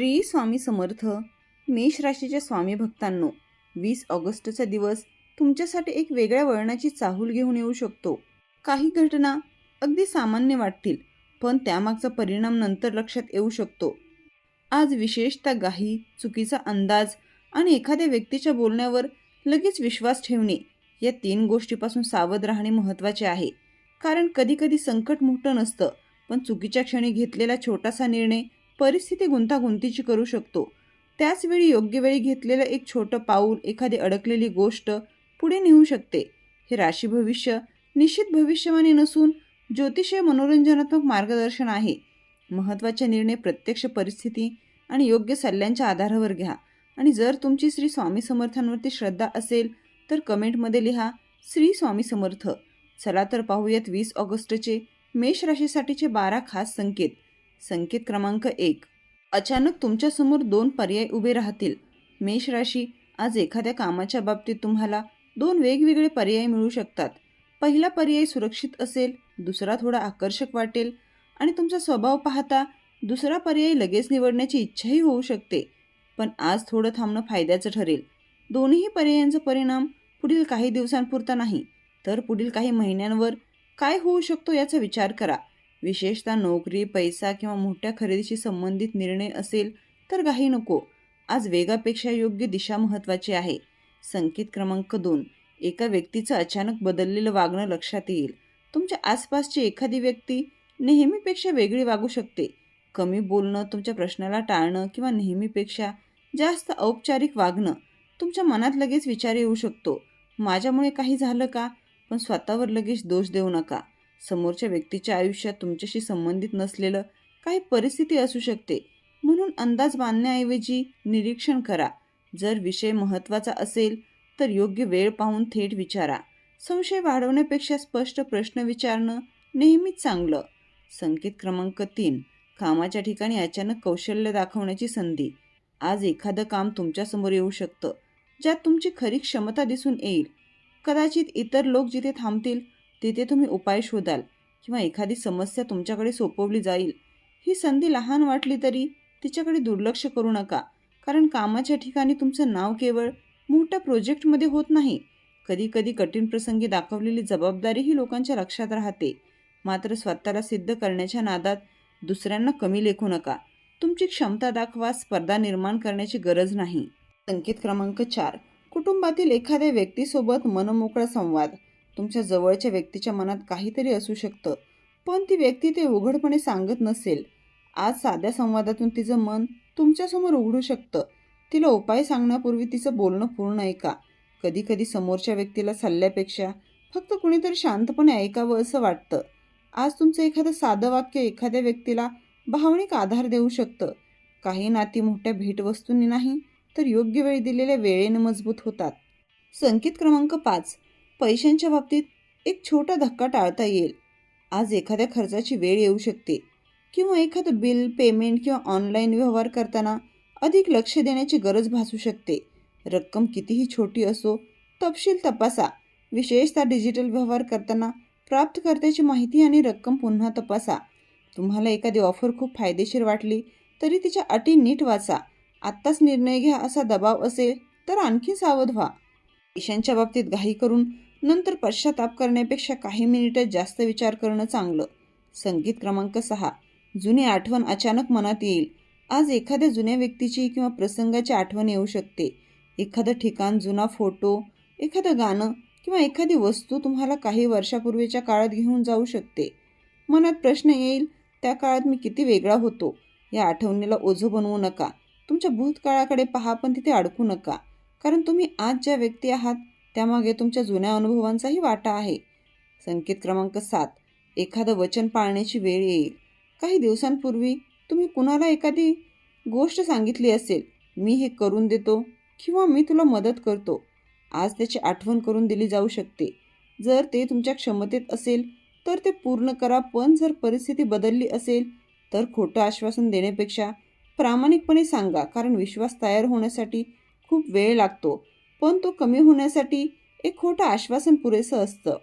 श्री स्वामी समर्थ. मेष राशीच्या स्वामी भक्तांनो, 20 ऑगस्टचा दिवस तुमच्यासाठी एक वेगळ्या वळणाची चाहूल घेऊन येऊ शकतो. काही घटना अगदी सामान्य वाटतील, पण त्यामागचा परिणाम नंतर लक्षात येऊ शकतो. आज विशेषतः घाई, चुकीचा अंदाज आणि एखाद्या व्यक्तीच्या बोलण्यावर लगेच विश्वास ठेवणे या 3 गोष्टीपासून सावध राहणे महत्त्वाचे आहे. कारण कधीकधी संकट मोठं नसतं, पण चुकीच्या क्षणी घेतलेला छोटासा निर्णय परिस्थिती गुंतागुंतीची करू शकतो. त्याचवेळी योग्य वेळी घेतलेलं एक छोटं पाऊल एखादी अडकलेली गोष्ट पुढे नेऊ शकते. हे राशी भविष्य निश्चित भविष्यवाणी नसून ज्योतिषीय मनोरंजनात्मक मार्गदर्शन आहे. महत्त्वाचे निर्णय प्रत्यक्ष परिस्थिती आणि योग्य सल्ल्यांच्या आधारावर घ्या. आणि जर तुमची श्री स्वामी समर्थांवरती श्रद्धा असेल तर कमेंटमध्ये लिहा श्री स्वामी समर्थ. चला तर पाहूयात 20 ऑगस्टचे मेष राशीसाठीचे 12 खास संकेत. संकेत क्रमांक 1. अचानक तुमच्यासमोर 2 पर्याय उभे राहतील. मेष राशी, आज एखाद्या कामाच्या बाबतीत तुम्हाला 2 वेगवेगळे पर्याय मिळू शकतात. पहिला पर्याय सुरक्षित असेल, दुसरा थोडा आकर्षक वाटेल आणि तुमचा स्वभाव पाहता दुसरा पर्याय लगेच निवडण्याची इच्छाही होऊ शकते. पण आज थोडं थांबणं फायद्याचं ठरेल. दोन्ही पर्यायांचा परिणाम पुढील काही दिवसांपुरता नाही, तर पुढील काही महिन्यांवर काय होऊ शकतो याचा विचार करा. विशेषतः नोकरी, पैसा किंवा मोठ्या खरेदीशी संबंधित निर्णय असेल तर घाई नको. आज वेगापेक्षा योग्य दिशा महत्त्वाची आहे. संकेत क्रमांक 2. एका व्यक्तीचं अचानक बदललेलं वागणं लक्षात येईल. तुमच्या आसपासची एखादी व्यक्ती नेहमीपेक्षा वेगळी वागू शकते. कमी बोलणं, तुमच्या प्रश्नाला टाळणं किंवा नेहमीपेक्षा जास्त औपचारिक वागणं. तुमच्या मनात लगेच विचार येऊ शकतो, माझ्यामुळे काही झालं का? पण स्वतःवर लगेच दोष देऊ नका. समोरच्या व्यक्तीच्या आयुष्यात तुमच्याशी संबंधित नसलेलं काही परिस्थिती असू शकते, म्हणून अंदाज बांधण्याऐवजी निरीक्षण करा. जर विषय महत्त्वाचा असेल तर योग्य वेळ पाहून थेट विचारा. संशय वाढवण्यापेक्षा स्पष्ट प्रश्न विचारणं नेहमीच चांगलं. संकेत क्रमांक 3. कामाच्या ठिकाणी अचानक कौशल्य दाखवण्याची संधी. आज एखादं काम तुमच्यासमोर येऊ शकतं, ज्यात तुमची खरी क्षमता दिसून येईल. कदाचित इतर लोक जिथे थांबतील तिथे तुम्ही उपाय शोधाल किंवा एखादी समस्या तुमच्याकडे सोपवली जाईल. ही संधी लहान वाटली तरी तिच्याकडे दुर्लक्ष करू नका, कारण कामाच्या ठिकाणी तुमचं नाव केवळ मोठ्या प्रोजेक्टमध्ये होत नाही. कधीकधी कठीण प्रसंगी दाखवलेली जबाबदारीही लोकांच्या लक्षात राहते. मात्र स्वतःला सिद्ध करण्याच्या नादात दुसऱ्यांना कमी लेखू नका. तुमची क्षमता दाखवा, स्पर्धा निर्माण करण्याची गरज नाही. संकेत क्रमांक 4. कुटुंबातील एखाद्या व्यक्तीसोबत मनमोकळा संवाद. तुमच्या जवळच्या व्यक्तीच्या मनात काहीतरी असू शकतं, पण ती व्यक्ती ते उघडपणे सांगत नसेल. आज साध्या संवादातून तिचं मन तुमच्यासमोर उघडू शकतं. तिला उपाय सांगण्यापूर्वी तिचं बोलणं पूर्ण ऐका. कधीकधी समोरच्या व्यक्तीला सल्ल्यापेक्षा फक्त कुणीतरी शांतपणे ऐकावं असं वाटतं. आज तुमचं एखादं साधं वाक्य एखाद्या व्यक्तीला भावनिक आधार देऊ शकतं. काही नाती मोठ्या भेटवस्तूंनी नाही, तर योग्य वेळी दिलेल्या वेळेने मजबूत होतात. संकेत क्रमांक 5. पैशांच्या बाबतीत एक छोटा धक्का टाळता येईल. आज एखाद्या खर्चाची वेळ येऊ शकते किंवा एखादं बिल, पेमेंट किंवा ऑनलाईन व्यवहार करताना अधिक लक्ष देण्याची गरज भासू शकते. रक्कम कितीही छोटी असो, तपशील तपासा. विशेषतः डिजिटल व्यवहार करताना प्राप्तकर्त्याची माहिती आणि रक्कम पुन्हा तपासा. तुम्हाला एखादी ऑफर खूप फायदेशीर वाटली तरी तिच्या अटी नीट वाचा. आत्ताच निर्णय घ्या असा दबाव असेल तर आणखी सावध व्हा. पैशांच्या बाबतीत घाई करून नंतर पश्चाताप करण्यापेक्षा काही मिनिटात जास्त विचार करणं चांगलं. संकेत क्रमांक 6. जुनी आठवण अचानक मनात येईल. आज एखाद्या जुन्या व्यक्तीची किंवा प्रसंगाची आठवण येऊ शकते. एखादं ठिकाण, जुना फोटो, एखादं गाणं किंवा एखादी वस्तू तुम्हाला काही वर्षापूर्वीच्या काळात घेऊन जाऊ शकते. मनात प्रश्न येईल, त्या काळात मी किती वेगळा होतो. या आठवणीला ओझं बनवू नका. तुमच्या भूतकाळाकडे पहा, पण तिथे अडकू नका, कारण तुम्ही आज ज्या व्यक्ती आहात त्यामागे तुमच्या जुन्या अनुभवांचाही वाटा आहे. संकेत क्रमांक 7. एखादं वचन पाळण्याची वेळ येईल. काही दिवसांपूर्वी तुम्ही कुणाला एखादी गोष्ट सांगितली असेल, मी हे करून देतो किंवा मी तुला मदत करतो. आज त्याची आठवण करून दिली जाऊ शकते. जर ते तुमच्या क्षमतेत असेल तर ते पूर्ण करा, पण जर परिस्थिती बदलली असेल तर खोटं आश्वासन देण्यापेक्षा प्रामाणिकपणे सांगा, कारण विश्वास तयार होण्यासाठी खूप वेळ लागतो, पण तो कमी होण्यासाठी एक खोटं आश्वासन पुरेसं असतं.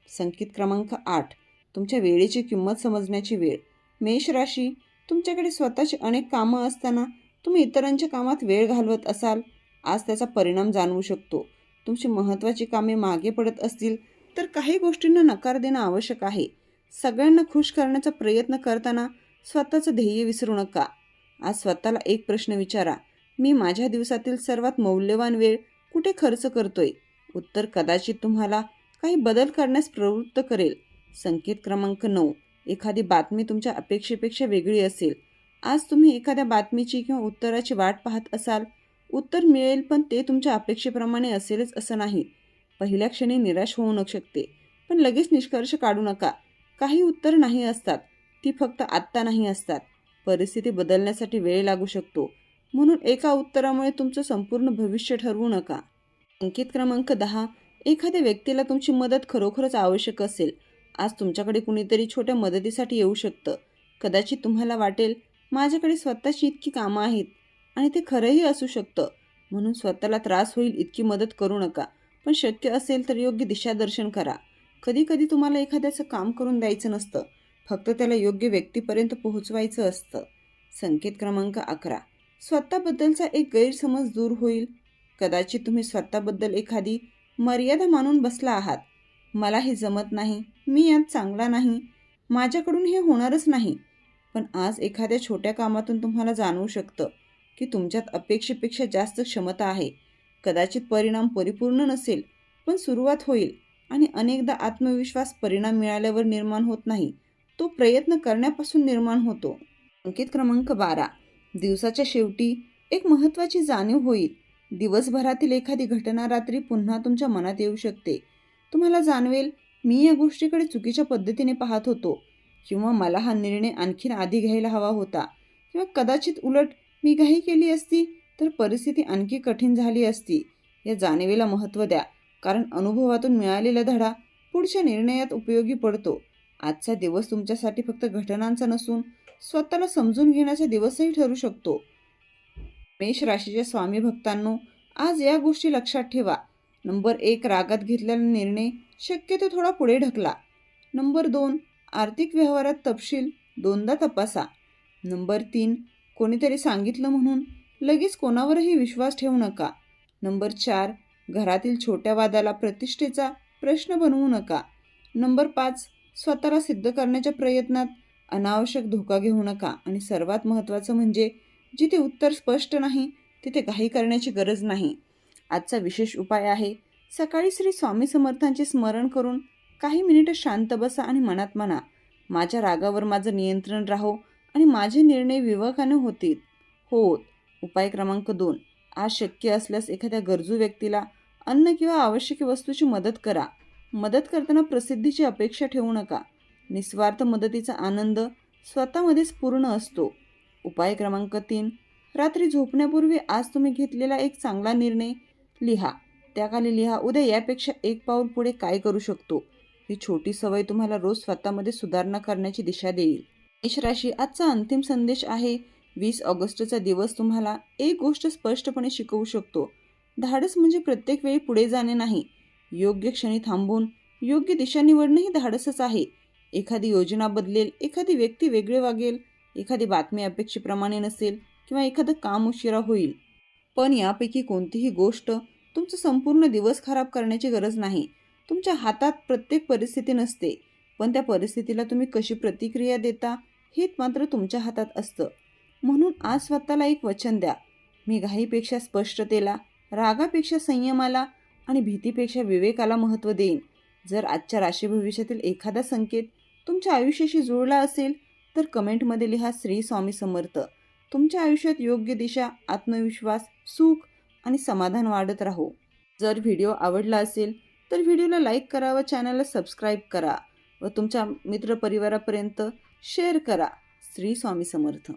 संकेत क्रमांक 8. तुमच्या वेळेची किंमत समजण्याची वेळ. मेष राशी, तुमच्याकडे स्वतःची अनेक कामं असताना तुम्ही इतरांच्या कामात वेळ घालवत असाल, आज त्याचा परिणाम जाणवू शकतो. तुमची महत्त्वाची कामे मागे पडत असतील तर काही गोष्टींना नकार देणं आवश्यक आहे. सगळ्यांना खुश करण्याचा प्रयत्न करताना स्वतःचं ध्येय विसरू नका. आज स्वतःला एक प्रश्न विचारा, मी माझ्या दिवसातील सर्वात मौल्यवान वेळ कुठे खर्च करतोय? उत्तर कदाचित तुम्हाला काही बदल करण्यास प्रवृत्त करेल. संकेत क्रमांक 9. एखादी बातमी तुमच्या अपेक्षेपेक्षा वेगळी असेल. आज तुम्ही एखाद्या बातमीची किंवा उत्तराची वाट पाहत असाल. उत्तर मिळेल पण ते तुमच्या अपेक्षेप्रमाणे असेलच असं नाही. पहिल्या क्षणी निराश होऊ न शकते, पण लगेच निष्कर्ष काढू नका. काही उत्तर नाही असतात, ती फक्त आत्ता नाही असतात. परिस्थिती बदलण्यासाठी वेळ लागू शकतो, म्हणून एका उत्तरामुळे तुमचं संपूर्ण भविष्य ठरवू नका. संकेत क्रमांक 10. एखाद्या व्यक्तीला तुमची मदत खरोखरच आवश्यक असेल. आज तुमच्याकडे कुणीतरी छोट्या मदतीसाठी येऊ शकतं. कदाचित तुम्हाला वाटेल, माझ्याकडे स्वतःची इतकी कामं आहेत, आणि ते खरंही असू शकतं. म्हणून स्वतःला त्रास होईल इतकी मदत करू नका, पण शक्य असेल तर योग्य दिशादर्शन करा. कधी कधी तुम्हाला एखाद्याचं काम करून द्यायचं नसतं, फक्त त्याला योग्य व्यक्तीपर्यंत पोहोचवायचं असतं. संकेत क्रमांक 11. स्वतःबद्दलचा एक गैरसमज दूर होईल. कदाचित तुम्ही स्वतःबद्दल एखादी मर्यादा मानून बसला आहात. मला हे जमत नाही, मी यात चांगला नाही, माझ्याकडून हे होणारच नाही. पण आज एखाद्या छोट्या कामातून तुम्हाला जाणवू शकतं की तुमच्यात अपेक्षेपेक्षा जास्त क्षमता आहे. कदाचित परिणाम परिपूर्ण नसेल, पण सुरुवात होईल. आणि अनेकदा आत्मविश्वास परिणाम मिळाल्यावर निर्माण होत नाही, तो प्रयत्न करण्यापासून निर्माण होतो. अंकित क्रमांक 12. दिवसाच्या शेवटी एक महत्त्वाची जाणीव होईल. दिवसभरातील एखादी घटना रात्री पुन्हा तुमच्या मनात येऊ शकते. तुम्हाला जाणवेल, मी या गोष्टीकडे चुकीच्या पद्धतीने पाहत होतो, किंवा मला हा निर्णय आणखीन आधी घ्यायला हवा होता, किंवा कदाचित उलट मी घाई केली असती तर परिस्थिती आणखी कठीण झाली असती. या जाणीवेला महत्त्व द्या, कारण अनुभवातून मिळालेला धडा पुढच्या निर्णयात उपयोगी पडतो. आजचा दिवस तुमच्यासाठी फक्त घटनांचा नसून स्वतःला समजून घेण्याचा दिवसही ठरू शकतो. मेष राशीच्या स्वामी भक्तांनो, आज या गोष्टी लक्षात ठेवा. नंबर 1. रागात घेतलेला निर्णय शक्यतो थोडा पुढे ढकला. नंबर 2. आर्थिक व्यवहारात तपशील दोनदा तपासा. नंबर 3. कोणीतरी सांगितलं म्हणून लगेच कोणावरही विश्वास ठेवू नका. नंबर 4. घरातील छोट्या वादाला प्रतिष्ठेचा प्रश्न बनवू नका. नंबर 5. स्वतःला सिद्ध करण्याच्या प्रयत्नात अनावश्यक धोका घेऊ नका. आणि सर्वात महत्त्वाचं म्हणजे, जिथे उत्तर स्पष्ट नाही तिथे घाई करण्याची गरज नाही. आजचा विशेष उपाय आहे, सकाळी श्री स्वामी समर्थांचे स्मरण करून काही मिनिटं शांत बसा आणि मनात म्हणा, माझ्या रागावर माझं नियंत्रण राहो आणि माझे निर्णय विवेकाने होतील. उपाय क्रमांक 2. आज शक्य असल्यास एखाद्या गरजू व्यक्तीला अन्न किंवा आवश्यक वस्तूची मदत करा. मदत करताना प्रसिद्धीची अपेक्षा ठेवू नका. निस्वार्थ मदतीचा आनंद स्वतःमध्येच पूर्ण असतो. उपाय क्रमांक 3. रात्री झोपण्यापूर्वी आज तुम्ही घेतलेला एक चांगला निर्णय लिहा. त्याखाली लिहा, उद्या यापेक्षा एक पाऊल पुढे काय करू शकतो. ही छोटी सवय तुम्हाला रोज स्वतःमध्ये सुधारणा करण्याची दिशा देईल. मेष राशी, आजचा अंतिम संदेश आहे. 20 ऑगस्टचा दिवस तुम्हाला एक गोष्ट स्पष्टपणे शिकवू शकतो. धाडस म्हणजे प्रत्येक वेळी पुढे जाणे नाही, योग्य क्षणी थांबून योग्य दिशा निवडणं ही धाडसच आहे. एखादी योजना बदलेल, एखादी व्यक्ती वेगळे वागेल, एखादी बातमी अपेक्षेप्रमाणे नसेल, किंवा एखादं काम उशिरा होईल. पण यापैकी कोणतीही गोष्ट तुमचा संपूर्ण दिवस खराब करण्याची गरज नाही. तुमच्या हातात प्रत्येक परिस्थिती नसते, पण त्या परिस्थितीला तुम्ही कशी प्रतिक्रिया देता हे मात्र तुमच्या हातात असतं. म्हणून आज स्वतःला एक वचन द्या, मी घाईपेक्षा स्पष्टतेला, रागापेक्षा संयमाला आणि भीतीपेक्षा विवेकाला महत्त्व देईन. जर आजच्या राशी भविष्यातील एखादा संकेत तुमच्या आयुष्याशी जुळला असेल तर कमेंटमध्ये लिहा, श्री स्वामी समर्थ. तुमच्या आयुष्यात योग्य दिशा, आत्मविश्वास, सुख आणि समाधान वाढत राहो. जर व्हिडिओ आवडला असेल तर व्हिडिओला लाईक करा व चॅनलला सबस्क्राईब करा व तुमच्या मित्रपरिवारापर्यंत शेअर करा. श्री स्वामी समर्थ.